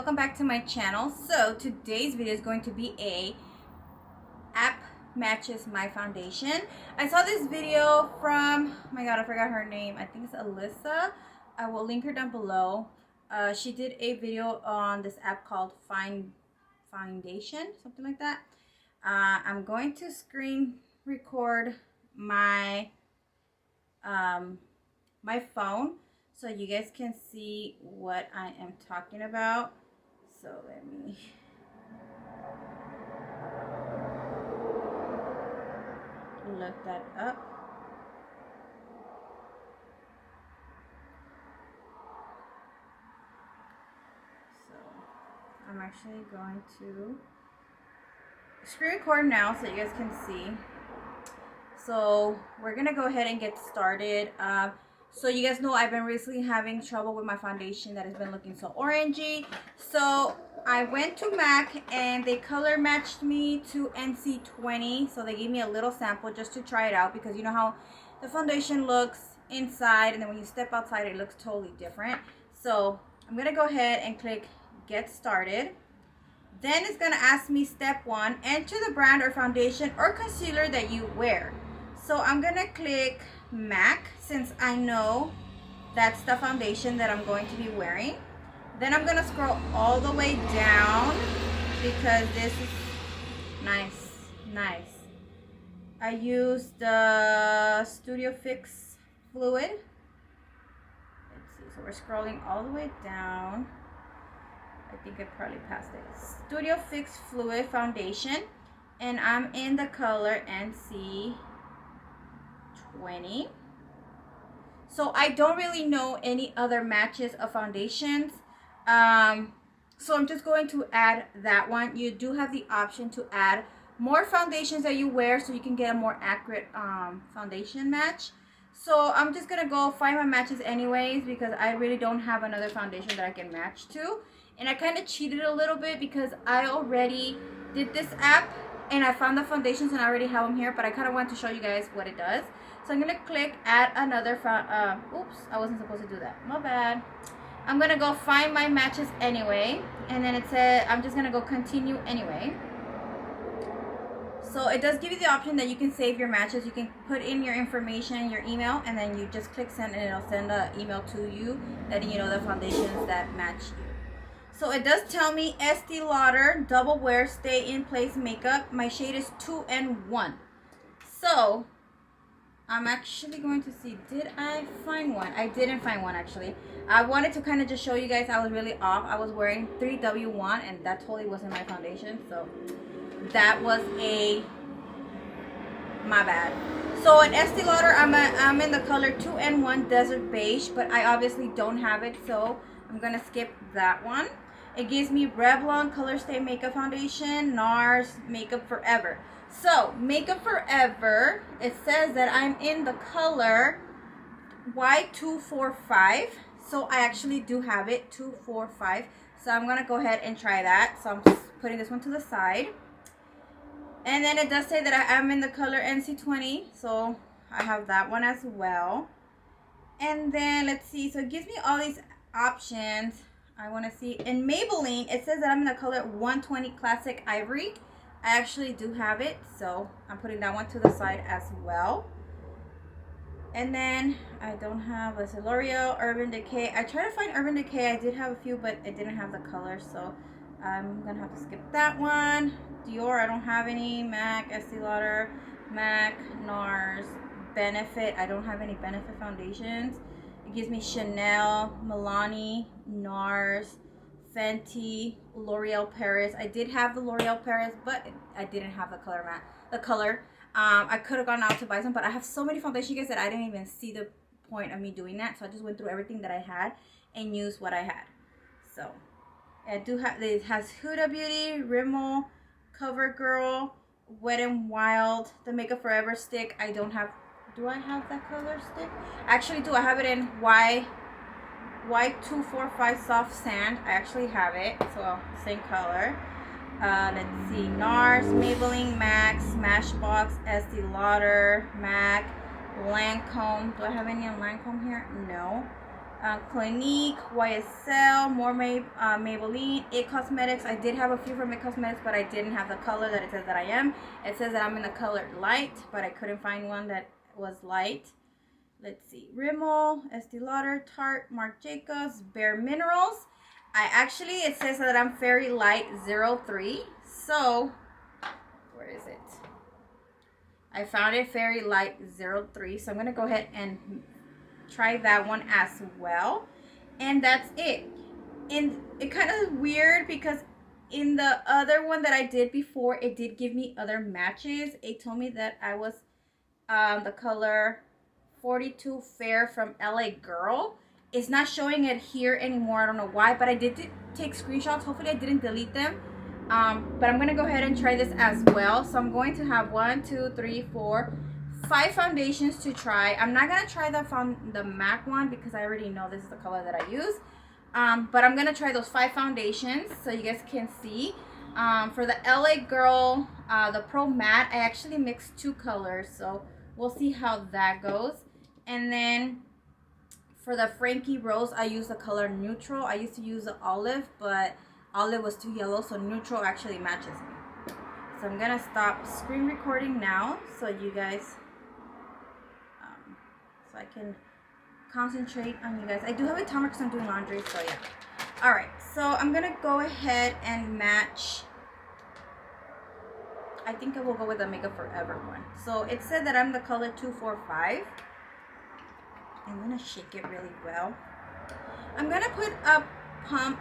welcome back to my channel. So today's video is going to be a app matches my foundation. I saw this video from, oh my god, I forgot her name. I think it's Alyssa. I will link her down below. She did a video on this app called findation, something like that. I'm going to screen record my my phone so you guys can see what I am talking about. So let me look that up. So I'm actually going to screen record now so you guys can see. So we're gonna go ahead and get started. So you guys know I've been recently having trouble with my foundation that has been looking so orangey. So I went to MAC and they color matched me to NC20. So they gave me a little sample just to try it out, because you know how the foundation looks inside and then when you step outside it looks totally different. So I'm gonna go ahead and click get started. Then it's gonna ask me step 1, enter the brand or foundation or concealer that you wear. So I'm gonna click MAC since I know that's the foundation that I'm going to be wearing. Then I'm gonna scroll all the way down because this is nice. I use the Studio Fix fluid. Let's see, so we're scrolling all the way down. I think I probably passed it. Studio Fix Fluid Foundation, and I'm in the color NC20. So I don't really know any other matches of foundations. So I'm just going to add that one. You do have the option to add more foundations that you wear so you can get a more accurate foundation match. So I'm just gonna go find my matches anyways because I really don't have another foundation that I can match to. And I kind of cheated a little bit because I already did this app and I found the foundations and I already have them here, but I kind of want to show you guys what it does. So I'm gonna click add another oops, I wasn't supposed to do that, my bad. I'm gonna go find my matches anyway, and then it said I'm just gonna go continue anyway. So it does give you the option that you can save your matches. You can put in your information, your email, and then you just click send and it'll send an email to you letting you know the foundations that match you. So it does tell me Estee Lauder Double Wear Stay in Place Makeup. My shade is 2 and 1. So I'm actually going to see, did I find one? I didn't find one actually. I wanted to kind of just show you guys I was really off. I was wearing 3W1 and that totally wasn't my foundation. So that was my bad. So at Estee Lauder, I'm in the color 2 and 1 Desert Beige, but I obviously don't have it, so I'm gonna skip that one. It gives me Revlon Color Stay Makeup Foundation, NARS Makeup Forever. So Makeup Forever, it says that I'm in the color Y245. So I actually do have it, 245. So I'm gonna go ahead and try that. So I'm just putting this one to the side. And then it does say that I am in the color NC20. So I have that one as well. And then let's see, so it gives me all these options. I want to see in Maybelline it says that I'm in the color 120 Classic Ivory. I actually do have it, so I'm putting that one to the side as well. And then I don't have, let's see, L'Oreal Urban Decay. I tried to find Urban Decay. I did have a few, but it didn't have the color, so I'm gonna have to skip that one. Dior, I don't have any. MAC, Estee Lauder, MAC, NARS, Benefit. I don't have any Benefit foundations. It gives me Chanel, Milani, NARS, Fenty, L'Oreal Paris. I did have the L'Oreal Paris, but I didn't have the color I could have gone out to buy some, but I have so many foundations, guys, that I didn't even see the point of me doing that. So I just went through everything that I had and used what I had. So I do have, it has Huda Beauty, Rimmel, CoverGirl, Wet n Wild, the Makeup Forever stick. I don't have, do I have that color stick? I actually do. I have it in Y245 Soft Sand. I actually have it, so same color. Let's see, NARS, Maybelline, MAC, Smashbox, Estee Lauder, MAC, Lancome. Do I have any on Lancome here? No. Clinique, YSL, more Maybelline, It Cosmetics. I did have a few from It Cosmetics, but I didn't have the color that it says that I am. It says that I'm in the color light, but I couldn't find one that was light. Let's see. Rimmel, Estee Lauder, Tarte, Marc Jacobs, Bare Minerals. It says that I'm Fairy Light 03. So, where is it? I found it, Fairy Light 03. So I'm going to go ahead and try that one as well. And that's it. And it kind of weird because in the other one that I did before, it did give me other matches. It told me that I was the color 42 Fair from LA Girl. It's not showing it here anymore. I don't know why, but I did take screenshots. Hopefully I didn't delete them. But I'm going to go ahead and try this as well. So I'm going to have 1, 2, 3, 4, 5 foundations to try. I'm not going to try the MAC one because I already know this is the color that I use. But I'm going to try those 5 foundations so you guys can see. For the LA Girl, the Pro Matte, I actually mixed 2 colors. So we'll see how that goes. And then for the Frankie Rose, I use the color Neutral. I used to use the Olive, but Olive was too yellow, so Neutral actually matches me. So I'm gonna stop screen recording now so you guys, so I can concentrate on you guys. I do have a timer because I'm doing laundry, so yeah. Alright, so I'm gonna go ahead and match. I think I will go with the Makeup Forever one. So it said that I'm the color 245. I'm gonna shake it really well. I'm gonna put a pump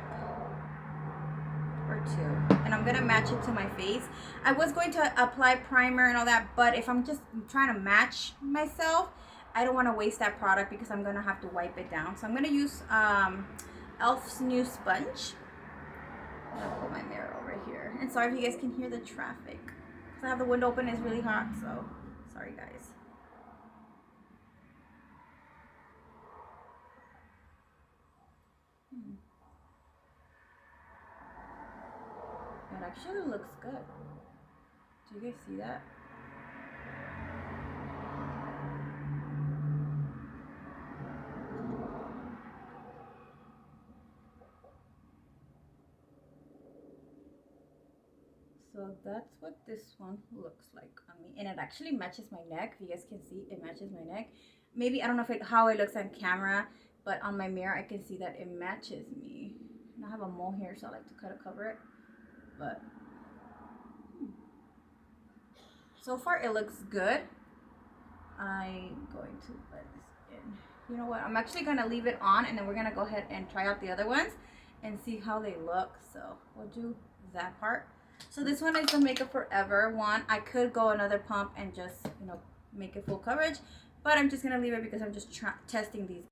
or 2 and I'm gonna match it to my face. I was going to apply primer and all that, but if I'm just trying to match myself, I don't want to waste that product because I'm gonna have to wipe it down. So I'm gonna use Elf's new sponge. I'm gonna put my mirror over here. And sorry if you guys can hear the traffic. I have the window open, it's really hot, so sorry guys. It actually looks good. Do you guys see that? So that's what this one looks like on me. And it actually matches my neck. If you guys can see, it matches my neck. Maybe, I don't know how it looks on camera, but on my mirror, I can see that it matches me. And I have a mole here, so I like to kind of cover it. But so far, it looks good. I'm going to let this in. You know what? I'm actually going to leave it on, and then we're going to go ahead and try out the other ones and see how they look. So we'll do that part. So this one is the Makeup Forever one. I could go another pump and just, you know, make it full coverage, but I'm just going to leave it because I'm just testing these.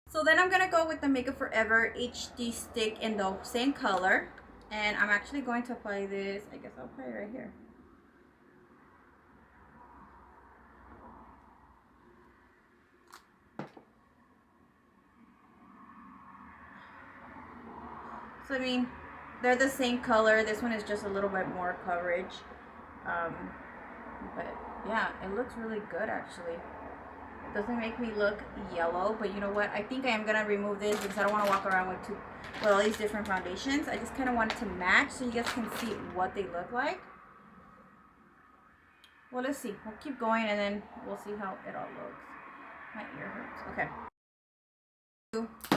So then I'm going to go with the Makeup Forever HD stick in the same color. And I'm actually going to apply this. I guess I'll apply it right here. So I mean, they're the same color. This one is just a little bit more coverage. But yeah, it looks really good actually. It doesn't make me look yellow, but you know what? I think I am gonna remove this because I don't want to walk around with all these different foundations. I just kind of wanted to match so you guys can see what they look like. Well, let's see. We'll keep going and then we'll see how it all looks. My ear hurts. Okay.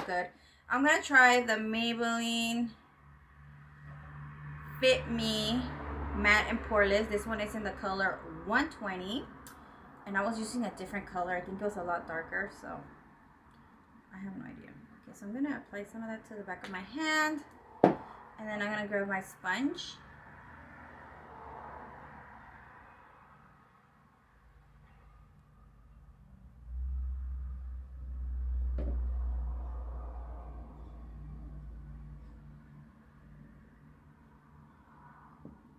Good. I'm gonna try the Maybelline Fit Me Matte and Poreless. This one is in the color 120. And I was using a different color. I think it was a lot darker, so I have no idea. Okay, so I'm going to apply some of that to the back of my hand. And then I'm going to grab my sponge.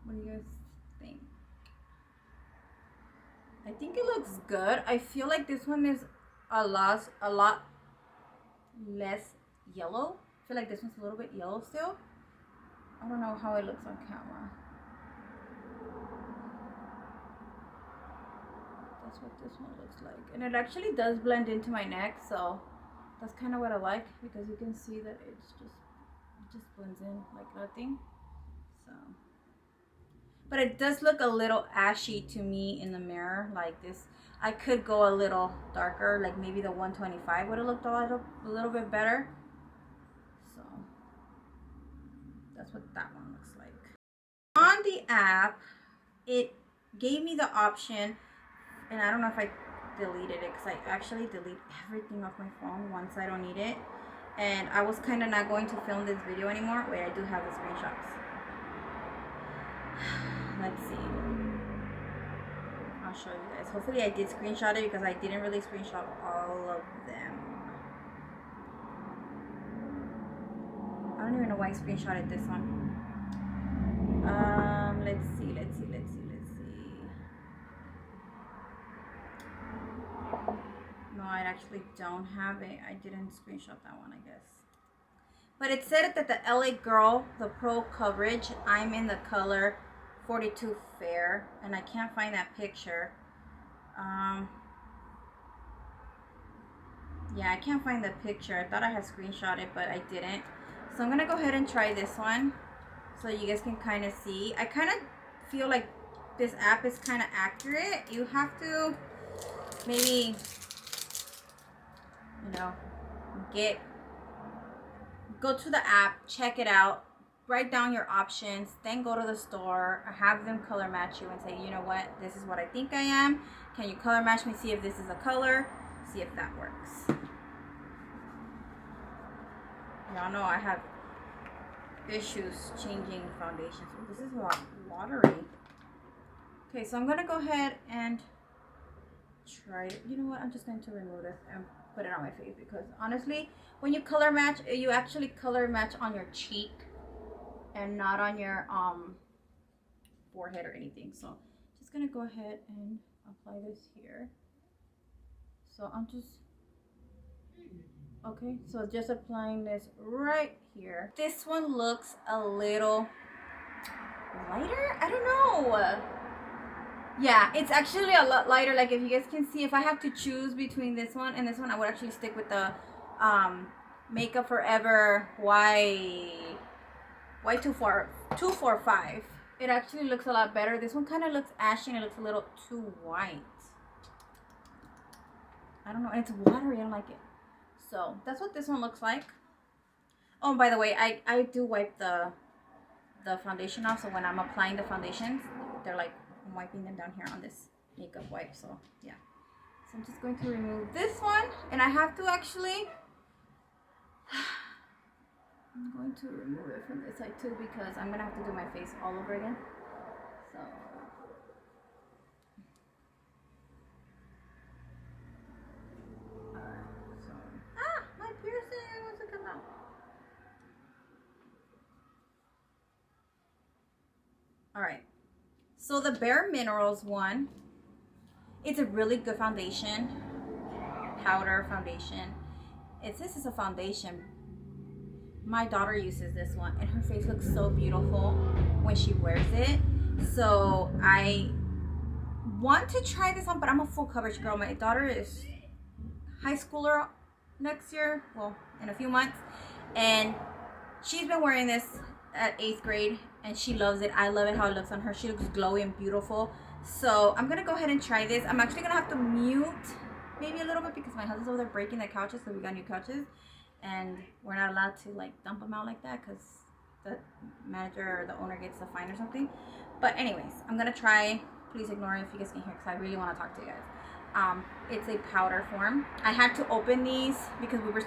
What do you guys think? I think it looks good. I feel like this one is a lot less yellow. I feel like this one's a little bit yellow still. I don't know how it looks on camera. That's what this one looks like. And it actually does blend into my neck, so That's kind of what I like, because you can see that it just blends in like nothing. So, but it does look a little ashy to me in the mirror like this. I could go a little darker, like maybe the 125 would have looked a little bit better. So that's what that one looks like. On the app, it gave me the option, and I don't know if I deleted it, because I actually delete everything off my phone once I don't need it. And I was kind of not going to film this video anymore. Wait, I do have the screenshots. Let's see. I'll show you guys. Hopefully I did screenshot it, because I didn't really screenshot all of them. I don't even know why I screenshotted this one. Let's see. No, I actually don't have it. I didn't screenshot that one, I guess. But it said that the LA Girl, the Pro coverage, I'm in the color 42 Fair, and I can't find that picture. Yeah, I can't find the picture. I thought I had screenshot it, but I didn't. So I'm gonna go ahead and try this one, so you guys can kind of see. I kind of feel like this app is kind of accurate. You have to maybe, you know, go to the app, check it out, write down your options, then go to the store, have them color match you and say, you know what, this is what I think I am. Can you color match me? See if this is a color. See if that works. Y'all know I have issues changing foundations. Oh, this is a lot watery. Okay, so I'm gonna go ahead and try it. You know what? I'm just going to remove this and put it on my face, because honestly, when you color match, you actually color match on your cheek and not on your forehead or anything. So just gonna go ahead and apply this here. So I'm just okay, so just applying this right here. This one looks a little lighter, I don't know. Yeah, it's actually a lot lighter. Like, if you guys can see, if I have to choose between this one and this one, I would actually stick with the Makeup Forever Y245. It actually looks a lot better. This one kind of looks ashy and it looks a little too white. I don't know, and it's watery. I don't like it. So that's what this one looks like. Oh, by the way, I do wipe the foundation off, so when I'm applying the foundations, they're like, I'm wiping them down here on this makeup wipe. So yeah, so I'm just going to remove this one, and I have to actually I'm going to remove it from this side too, because I'm gonna have to do my face all over again. So my piercing wants to come out. All right, so the Bare Minerals one, it's a really good foundation, powder foundation. It says it's a foundation. My daughter uses this one, and her face looks so beautiful when she wears it. So I want to try this on, but I'm a full coverage girl. My daughter is high schooler next year, well, in a few months, and she's been wearing this at 8th grade, and she loves it. I love it how it looks on her. She looks glowy and beautiful. So I'm gonna go ahead and try this. I'm actually gonna have to mute maybe a little bit, because my husband's over there breaking the couches, because we got new couches, and we're not allowed to like dump them out like that, because the manager or the owner gets a fine or something. But anyways, I'm gonna try. Please ignore it if you guys can hear, because I really want to talk to you guys. It's a powder form. I had to open these because we were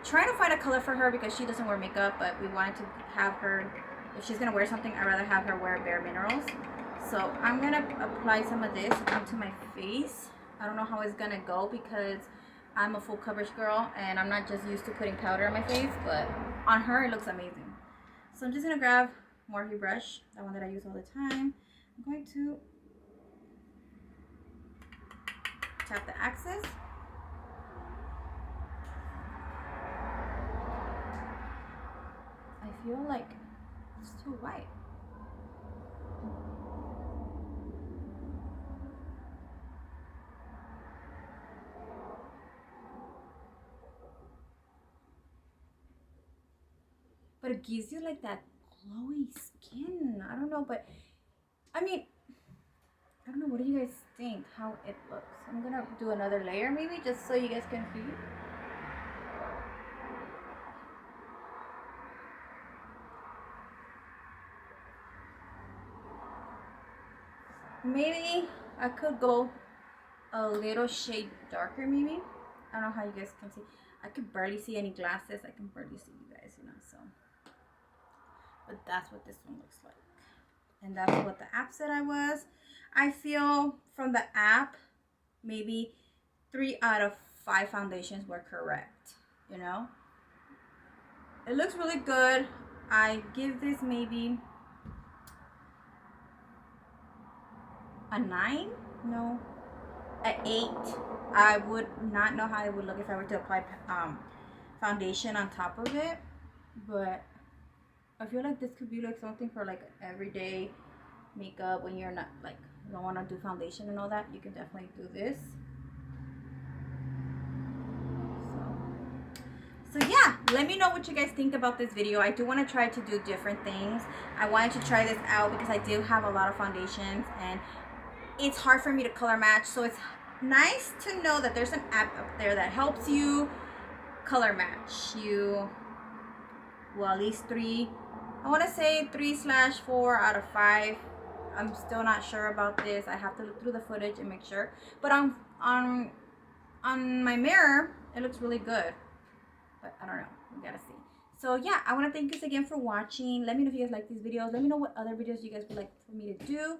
trying to find a color for her, because she doesn't wear makeup, but we wanted to have her, if she's gonna wear something, I'd rather have her wear Bare Minerals. So I'm gonna apply some of this onto my face. I don't know how it's gonna go, because I'm a full coverage girl and I'm not just used to putting powder on my face, but on her it looks amazing. So I'm just gonna grab Morphe brush, that one that I use all the time. I'm going to tap the axis. I feel like it's too white. but it gives you like that glowy skin. I don't know, but I mean, I don't know, what do you guys think how it looks? I'm gonna do another layer maybe just so you guys can see. Maybe I could go a little shade darker maybe. I don't know how you guys can see. I could barely see any glasses. I can barely see you guys, you know, so. But that's what this one looks like. And that's what the app said I was. I feel from the app, maybe 3 out of 5 foundations were correct, you know. It looks really good. I give this maybe a 9? No, an 8. I would not know how it would look if I were to apply foundation on top of it, but I feel like this could be like something for like everyday makeup when you're not like, you don't want to do foundation and all that. You can definitely do this. So yeah, let me know what you guys think about this video. I do want to try to do different things. I wanted to try this out because I do have a lot of foundations and it's hard for me to color match. So it's nice to know that there's an app up there that helps you color match. Well, at least 3, I want to say 3/4 out of 5. I'm still not sure about this. I have to look through the footage and make sure. But on my mirror, it looks really good. But I don't know. We gotta see. So yeah, I want to thank you again for watching. Let me know if you guys like these videos. Let me know what other videos you guys would like for me to do.